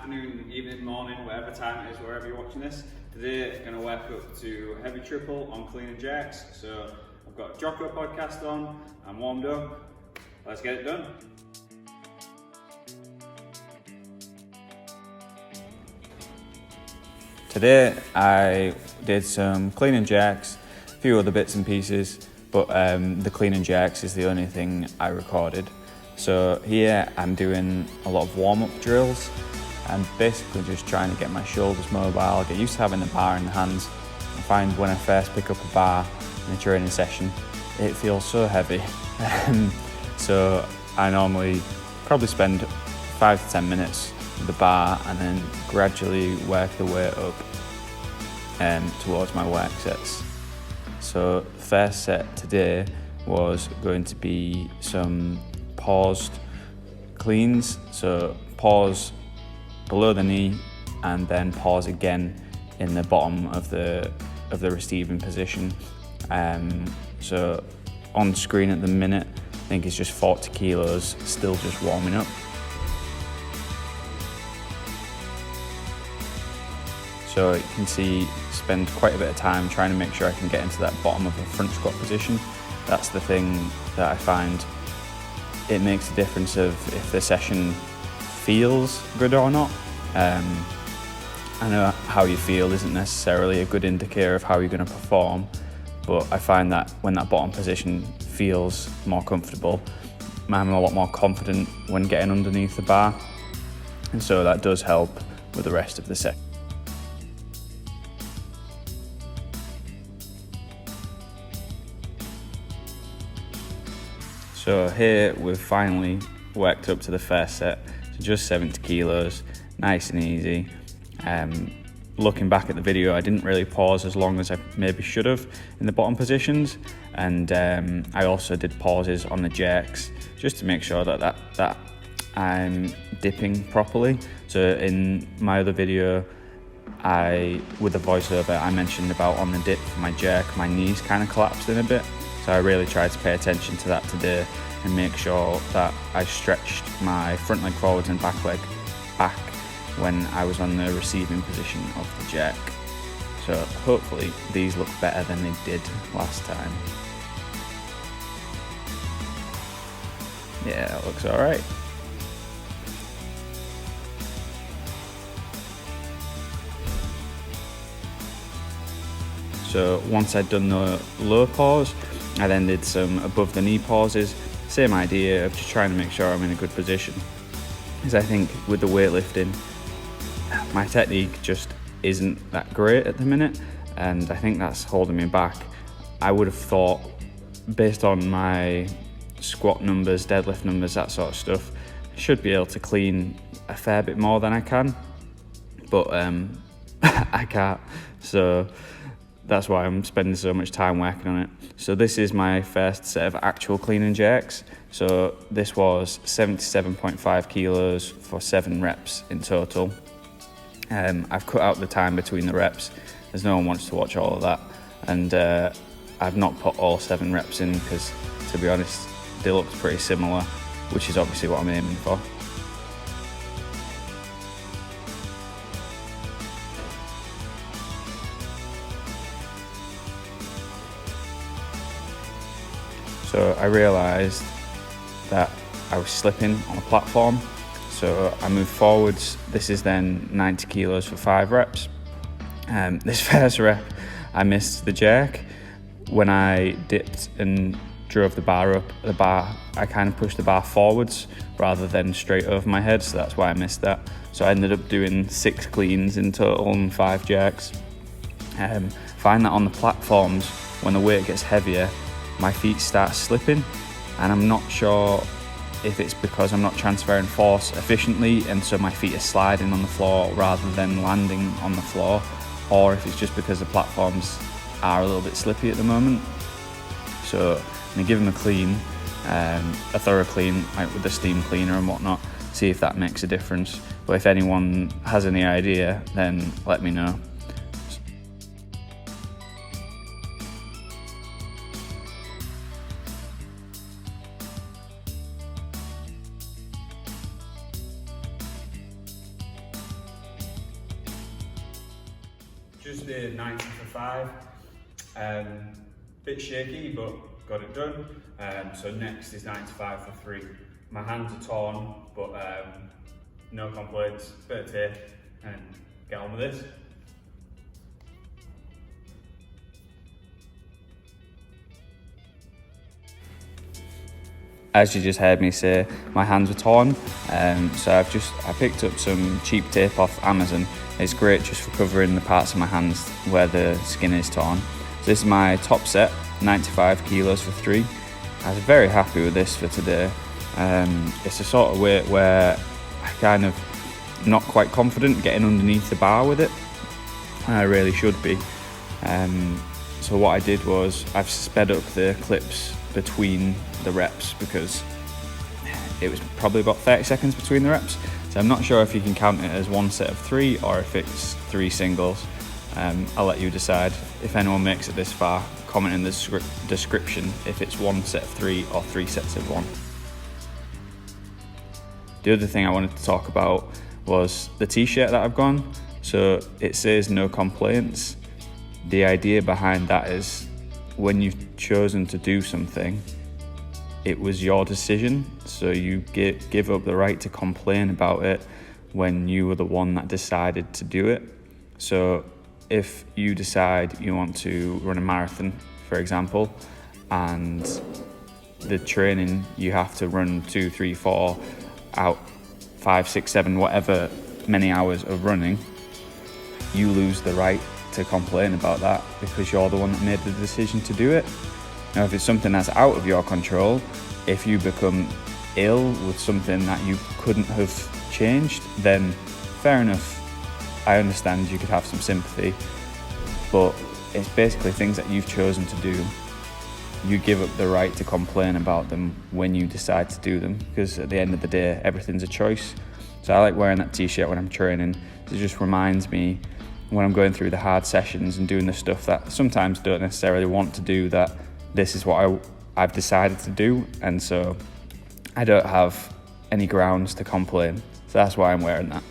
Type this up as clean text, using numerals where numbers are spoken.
afternoon, evening, morning, whatever time it is, wherever you're watching this. Today I'm going to work up to heavy triple on clean and jerks. So I've got Jocko podcast on, I'm warmed up, let's get it done. Today I did some clean and jerks, a few other bits and pieces, but the clean and jerks is the only thing I recorded. So here I'm doing a lot of warm-up drills. I'm basically just trying to get my shoulders mobile, get used to having the bar in the hands. I find when I first pick up a bar in a training session, it feels so heavy. So I normally probably spend 5 to 10 minutes with the bar and then gradually work the way up towards my work sets. So the first set today was going to be some paused cleans. So pause below the knee and then pause again in the bottom of the receiving position. So on screen at the minute, I think it's just 40 kilos, still just warming up. So you can see, spend quite a bit of time trying to make sure I can get into that bottom of the front squat position. That's the thing that I find it makes a difference of if the session feels good or not. I know how you feel isn't necessarily a good indicator of how you're going to perform, but I find that when that bottom position feels more comfortable, I'm a lot more confident when getting underneath the bar, and so that does help with the rest of the set. So here we've finally worked up to the first set, so just 70 kilos, nice and easy. Looking back at the video, I didn't really pause as long as I maybe should have in the bottom positions, and I also did pauses on the jerks just to make sure that I'm dipping properly. So in my other video, with the voiceover, I mentioned about on the dip for my jerk, my knees kind of collapsed in a bit. So I really tried to pay attention to that today and make sure that I stretched my front leg forwards and back leg back when I was on the receiving position of the jerk. So hopefully these look better than they did last time. Yeah, it looks all right. So once I'd done the low pause, I then did some above the knee pauses. Same idea of just trying to make sure I'm in a good position. Because I think with the weightlifting, my technique just isn't that great at the minute, and I think that's holding me back. I would have thought, based on my squat numbers, deadlift numbers, that sort of stuff, I should be able to clean a fair bit more than I can, but I can't. So that's why I'm spending so much time working on it. So this is my first set of actual clean and jerks. So this was 77.5 kilos for 7 reps in total. I've cut out the time between the reps, as no one wants to watch all of that. And I've not put all 7 reps in because, to be honest, they looked pretty similar, which is obviously what I'm aiming for. So I realised that I was slipping on a platform, so I moved forwards. This is then 90 kilos for 5 reps. This first rep, I missed the jerk. When I dipped and drove the bar up, I kind of pushed the bar forwards rather than straight over my head, so that's why I missed that. So I ended up doing 6 cleans in total and 5 jerks. Find that on the platforms, when the weight gets heavier, my feet start slipping, and I'm not sure if it's because I'm not transferring force efficiently and so my feet are sliding on the floor rather than landing on the floor, or if it's just because the platforms are a little bit slippy at the moment. So I'm gonna give them a clean, a thorough clean, like with the steam cleaner and whatnot, see if that makes a difference. But if anyone has any idea, then let me know. just did 90 for 5. Bit shaky, but got it done. So next is 95 for 3. My hands are torn, but no complaints, bit of tape, and get on with this. As you just heard me say, my hands were torn, so I picked up some cheap tape off Amazon. It's great just for covering the parts of my hands where the skin is torn. So this is my top set, 95 kilos for 3. I was very happy with this for today. It's a sort of weight where I kind of not quite confident getting underneath the bar with it. I really should be. So what I did was I've sped up the clips between the reps because it was probably about 30 seconds between the reps. So I'm not sure if you can count it as one set of 3 or if it's 3 singles. I'll let you decide. If anyone makes it this far, comment in the description if it's 1 set of 3 or 3 sets of 1. The other thing I wanted to talk about was the t-shirt that I've gone. So it says no complaints. The idea behind that is when you've chosen to do something, it was your decision. So you give up the right to complain about it when you were the one that decided to do it. So if you decide you want to run a marathon, for example, and the training you have to run 2, 3, 4 out 5, 6, 7, whatever many hours of running, you lose the right to complain about that because you're the one that made the decision to do it. Now, if it's something that's out of your control, if you become ill with something that you couldn't have changed, then fair enough. I understand you could have some sympathy, but it's basically things that you've chosen to do. You give up the right to complain about them when you decide to do them, because at the end of the day, everything's a choice. So I like wearing that t-shirt when I'm training. It just reminds me when I'm going through the hard sessions and doing the stuff that I sometimes don't necessarily want to do, that this is what I've decided to do, and so I don't have any grounds to complain. So that's why I'm wearing that.